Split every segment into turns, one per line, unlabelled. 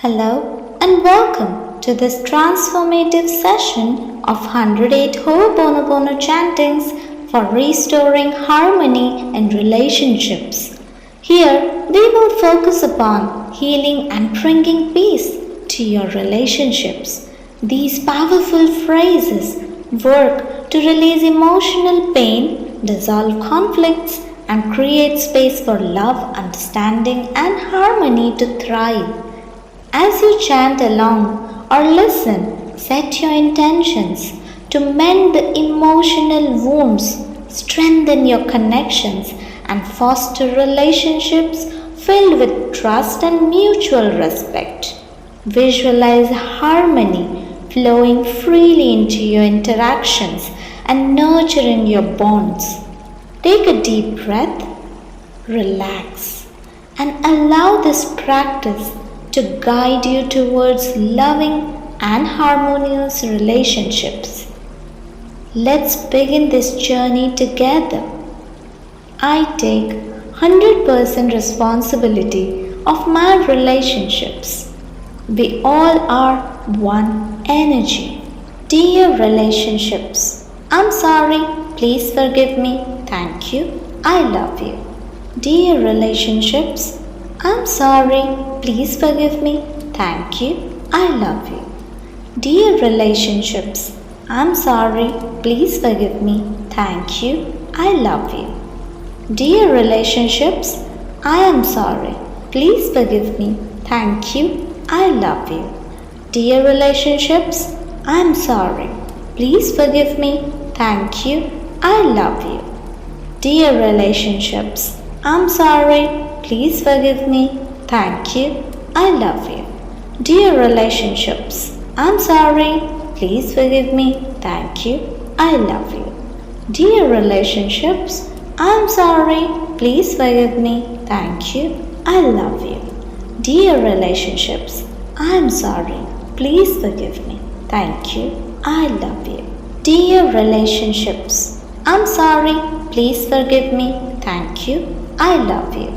Hello and welcome to this transformative session of 108 Ho'oponopono chantings for restoring harmony in relationships. Here we will focus upon healing and bringing peace to your relationships. These powerful phrases work to release emotional pain, dissolve conflicts, and create space for love, understanding, and harmony to thrive. As you chant along or listen, set your intentions to mend the emotional wounds, strengthen your connections, and foster relationships filled with trust and mutual respect. Visualize harmony flowing freely into your interactions and nurturing your bonds. Take a deep breath, relax, and allow this practice to guide you towards loving and harmonious relationships. Let's begin this journey together. I take 100% responsibility of my relationships. We all are one energy. Dear relationships, I'm sorry, please forgive me, thank you, I love you. Dear relationships, I'm sorry, please forgive me, thank you, I love you. Dear relationships, I'm sorry, please forgive me, thank you, I love you. Dear relationships, I am sorry, please forgive me, thank you, I love you. Dear relationships, I am sorry, please forgive me, thank you, I love you. Dear relationships, I'm sorry, please forgive me, thank you, I love you. Dear relationships, I'm sorry, please forgive me, thank you, I love you. Dear relationships, I'm sorry, please forgive me, thank you, I love you. Dear relationships, I'm sorry, please forgive me, thank you, I love you. Dear relationships, I'm sorry, please forgive me, thank you, I love you.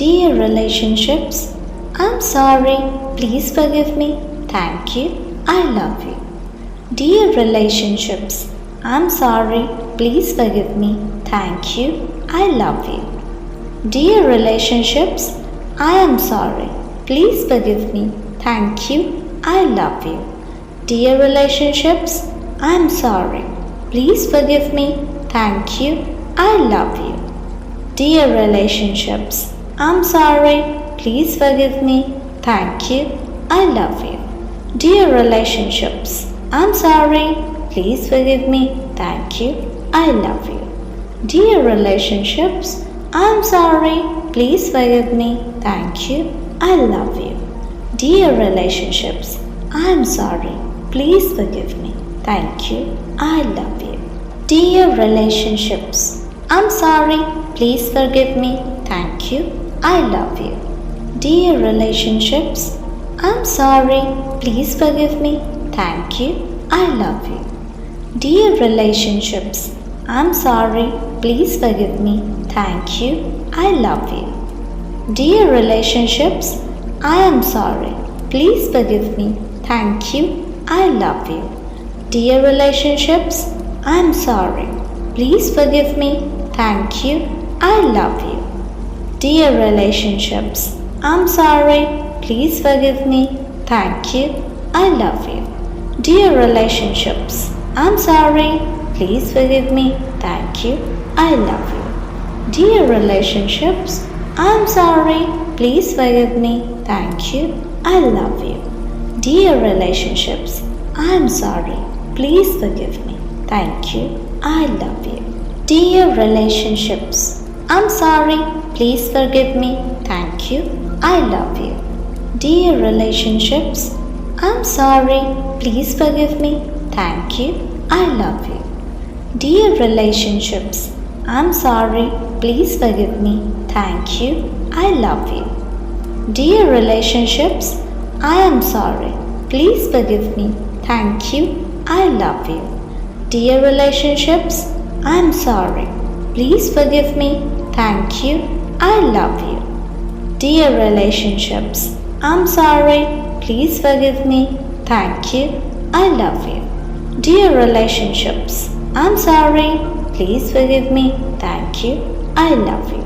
Dear relationships, I'm sorry, please forgive me, thank you, I love you. Dear relationships, I'm sorry, please forgive me, thank you, I love you. Dear relationships, I am sorry, please forgive me, thank you, I love you. Dear relationships, I'm sorry, please forgive me, thank you, I love you. Dear relationships, I'm sorry, please forgive me, thank you, I love you. Dear relationships, I'm sorry, please forgive me, thank you, I love you. Dear relationships, I'm sorry, please forgive me, thank you, I love you. Dear relationships, I'm sorry, please forgive me, thank you, I love you. Dear relationships, I'm sorry, please forgive me, thank you, I love you. Dear relationships, I'm sorry, please forgive me, thank you, I love you. Dear relationships, I'm sorry, please forgive me, thank you, I love you. Dear relationships, I am sorry, please forgive me, thank you, I love you. Dear relationships, I'm sorry, please forgive me, thank you, I love you. Dear relationships, I'm sorry, please forgive me, thank you, I love you. Dear relationships, I'm sorry, please forgive me, thank you, I love you. Dear relationships, I'm sorry, please forgive me, thank you, I love you. Dear relationships, I'm sorry, please forgive me, thank you, I love you. Dear relationships, I'm sorry, please forgive me, thank you, I love you. Dear relationships, I'm sorry, please forgive me, thank you, I love you. Dear relationships, I'm sorry, please forgive me, thank you, I love you. Dear relationships, I am sorry, please forgive me, thank you, I love you. Dear relationships, I'm sorry, please forgive me, thank you, I love you. Dear relationships, I'm sorry, please forgive me, thank you, I love you. Dear relationships, I'm sorry, please forgive me, thank you, I love you.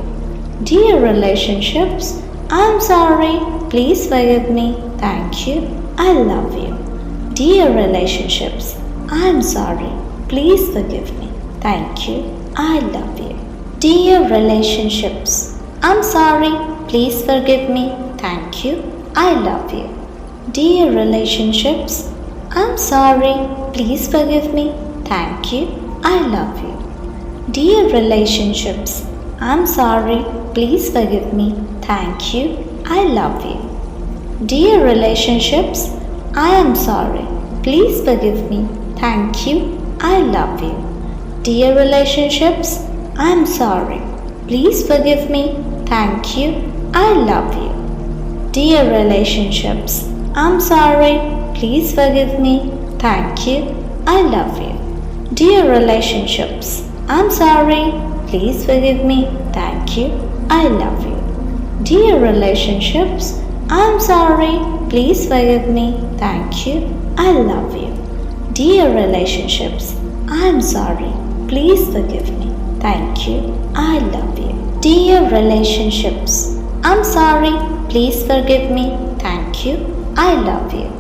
Dear relationships, I'm sorry, please forgive me, thank you, I love you. Dear relationships, I'm sorry, please forgive me, thank you, I love you. Dear relationships, I'm sorry, please forgive me, thank you, I love you. Dear relationships, I'm sorry, please forgive me, thank you, I love you. Dear relationships, I'm sorry, please forgive me, thank you, I love you. Dear relationships, I am sorry, please forgive me, thank you, I love you. Dear relationships, I am sorry, please forgive me, thank you, I love you. Dear relationships, I'm sorry, please forgive me, thank you, I love you. Dear relationships, I'm sorry, please forgive me, thank you, I love you. Dear relationships, I'm sorry, please forgive me, thank you, I love you. Dear relationships, I'm sorry, please forgive me, thank you, I love you. Dear relationships, I'm sorry, please forgive me, thank you, I love you.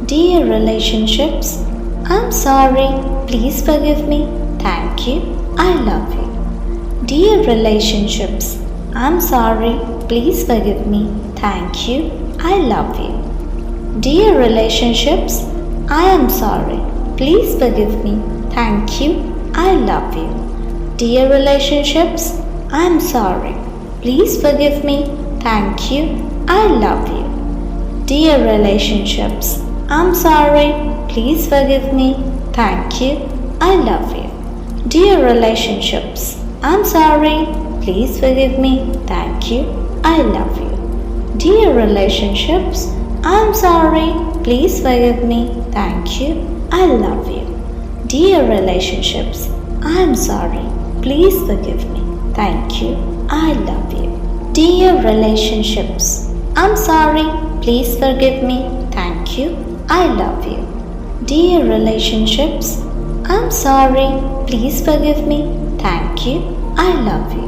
Dear relationships, I'm sorry, please forgive me, thank you, I love you. Dear relationships, I'm sorry, please forgive me, thank you, I love you. Dear relationships, I am sorry, please forgive me, thank you, I love you. Dear relationships, I am sorry, please forgive me, thank you, I love you. Dear relationships, I'm sorry, please forgive me, thank you, I love you. Dear relationships, I'm sorry, please forgive me, thank you, I love you. Dear relationships, I'm sorry, please forgive me, thank you, I love you. Dear relationships, I'm sorry, please forgive me, thank you, I love you. Dear relationships, I'm sorry, please forgive me, thank you, I love you. Dear relationships, I'm sorry, please forgive me, thank you, I love you.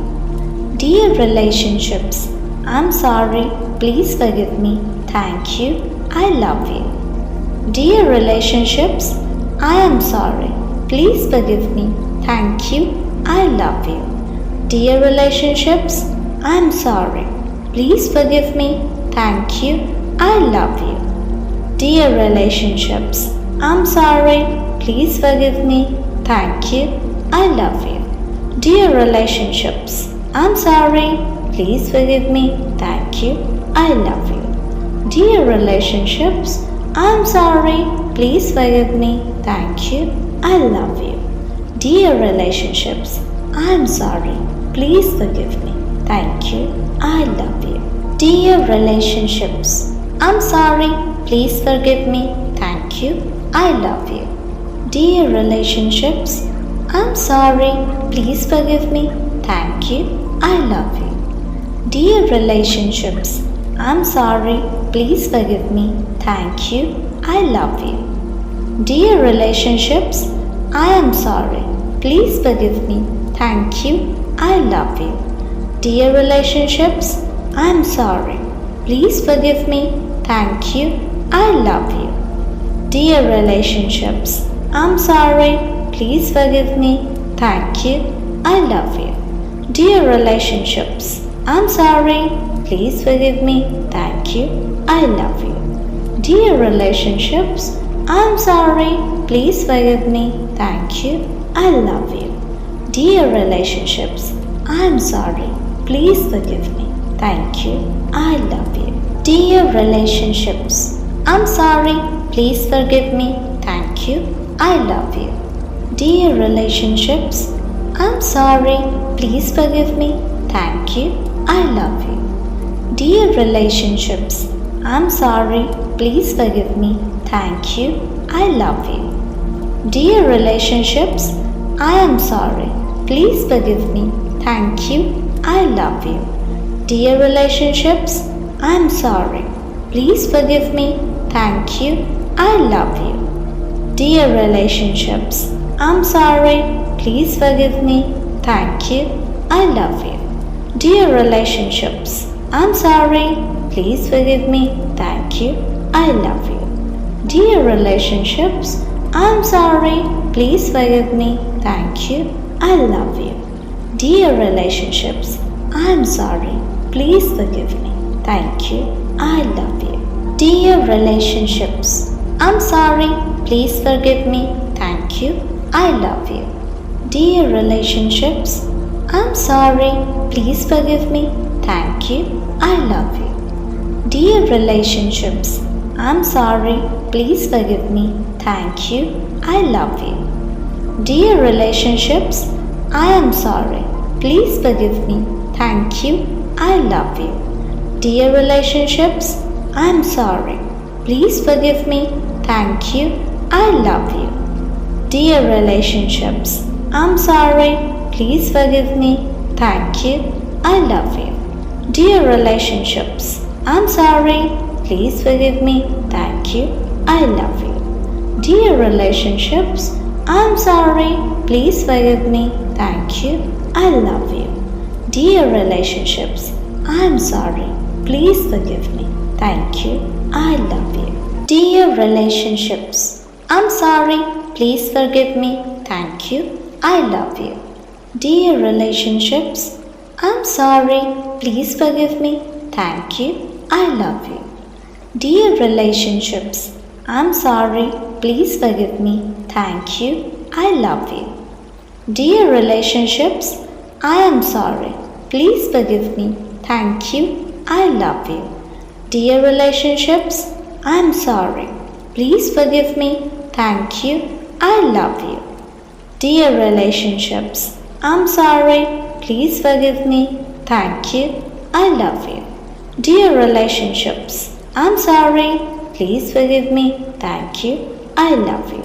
Dear relationships, I'm sorry, please forgive me, thank you, I love you. Dear relationships, I am sorry, please forgive me, thank you, I love you. Dear relationships, I am sorry, please forgive me, thank you, I love you. Dear relationships, I'm sorry, please forgive me, thank you, I love you. Dear relationships, I'm sorry, please forgive me, thank you, I love you. Dear relationships, I'm sorry, please forgive me, thank you, I love you. Dear relationships, I'm sorry, please forgive me, thank you, I love you. Dear relationships, I'm sorry, please forgive me, thank you, I love you. Dear relationships, I'm sorry, please forgive me, thank you, I love you. Dear relationships, I'm sorry, please forgive me, thank you, I love you. Dear relationships, I am sorry, please forgive me, thank you, I love you. Dear relationships, I am sorry, please forgive me, thank you, I love you. Dear relationships, I'm sorry, please forgive me, thank you, I love you. Dear relationships, I'm sorry, please forgive me, thank you, I love you. Dear relationships, I'm sorry, please forgive me, thank you, I love you. Dear relationships, I'm sorry, please forgive me, thank you, I love you. Dear relationships, I'm sorry, please forgive me, thank you, I love you. Dear relationships, I'm sorry, please forgive me, thank you, I love you. Dear relationships, I'm sorry, please forgive me, thank you, I love you. Dear relationships, I am sorry, please forgive me, thank you, I love you. Dear relationships, I am sorry, please forgive me, Thank you. I love you. Dear relationships, I'm sorry. Please forgive me. Thank you. I love you. Dear relationships, I'm sorry. Please forgive me. Thank you. I love you. Dear relationships, I'm sorry. Please forgive me. Thank you. I love you. Dear relationships, I'm sorry. Please forgive me. Thank you. I love you. Dear relationships, I'm sorry. Please forgive me. Thank you. I love you. Dear relationships, I'm sorry. Please forgive me. Thank you. I love you. Dear relationships, I'm sorry. Please forgive me. Thank you. I love you. Dear relationships, I am sorry. Please forgive me. Thank you. I love you. Dear relationships, I am sorry. Please forgive me. Thank you. I love you. Dear relationships, I'm sorry. Please forgive me. Thank you. I love you. Dear relationships, I'm sorry. Please forgive me. Thank you. I love you. Dear relationships, I'm sorry. Please forgive me. Thank you. I love you. Dear relationships, I'm sorry. Please forgive me. Thank you. I love you. Dear relationships, I'm sorry. Please forgive me. Thank you. I love you. Dear relationships, I'm sorry. Please forgive me. Thank you. I love you. Dear relationships, I'm sorry. Please forgive me. Thank you. I love you. Dear relationships, I am sorry. Please forgive me. Thank you. I love you. Dear relationships, I am sorry. Please forgive me. Thank you. I love you. Dear relationships, I'm sorry. Please forgive me. Thank you. I love you. Dear relationships, I'm sorry. Please forgive me. Thank you. I love you. Dear relationships, I'm sorry. Please forgive me. Thank you. I love you. Dear relationships, I'm sorry. Please forgive me. Thank you. I love you.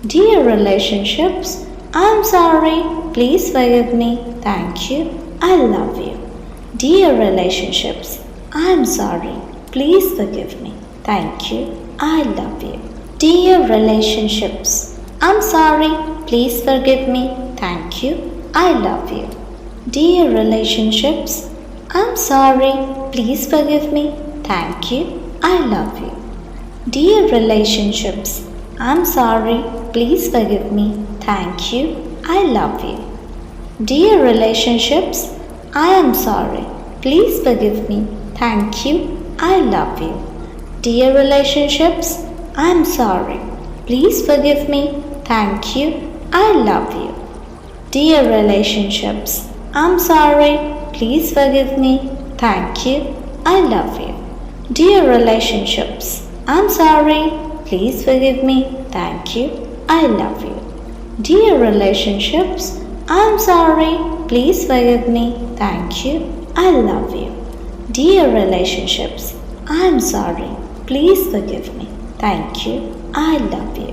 Dear relationships, I'm sorry. Please forgive me. Thank you. I love you. Dear relationships, I'm sorry. Please forgive me. Thank you. I love you. Dear relationships, I'm sorry. Please forgive me. Thank you. I love you. Dear relationships, I'm sorry. Please forgive me. Thank you. I love you. Thank you. I love you. Dear relationships, I'm sorry. Please forgive me. Thank you. I love you. Dear relationships, I'm sorry. Please forgive me. Thank you. I love you. Dear relationships, I'm sorry. Please forgive me. Thank you. I love you. Dear relationships, I am sorry. Please forgive me. Thank you. I love you. Dear relationships, I am sorry. Please forgive me. Thank you. I love you. Dear relationships, I'm sorry. Please forgive me. Thank you. I love you. Dear relationships, I'm sorry. Please forgive me. Thank you. I love you. Dear relationships, I'm sorry. Please forgive me. Thank you. I love you. Dear relationships, I'm sorry. Please forgive me. Thank you. I love you.